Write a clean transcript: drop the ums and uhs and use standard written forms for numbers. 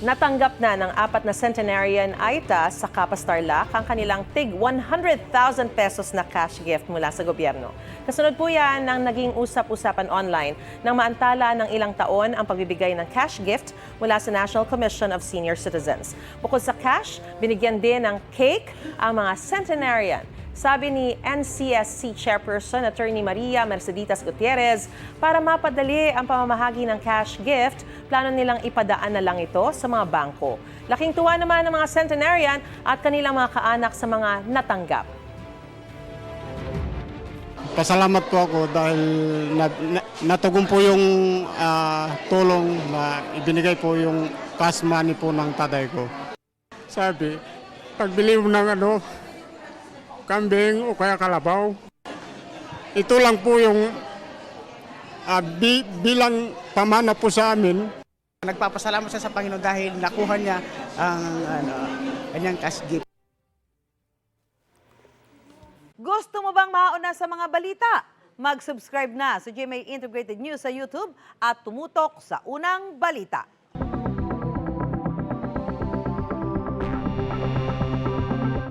Natanggap na ng 4 na centenarian Aita sa Kapas Tarlac ang kanilang tig 100,000 pesos na cash gift mula sa gobyerno. Kasunod po yan ng naging usap-usapan online nang maantala ng ilang taon ang pagbibigay ng cash gift mula sa National Commission of Senior Citizens. Bukod sa cash, binigyan din ng cake ang mga centenarian. Sabi ni NCSC Chairperson Attorney Maria Merceditas Gutierrez, para mapadali ang pamamahagi ng cash gift, plano nilang ipadaan na lang ito sa mga bangko. Laking tuwa naman ng mga centenarian at kanilang mga kaanak sa mga natanggap. Pasalamat po ako dahil natugon po yung tulong na ibinigay po yung cash money po ng tatay ko. Sabi, pagbili mo ng kambing o kaya kalabaw, ito lang po yung bilang pamana po sa amin. Nagpapasalamat siya sa Panginoon dahil nakuha niya ang kanyang cash gift. Gusto mo bang mauna sa mga balita? Mag-subscribe na sa GMA Integrated News sa YouTube at tumutok sa unang balita.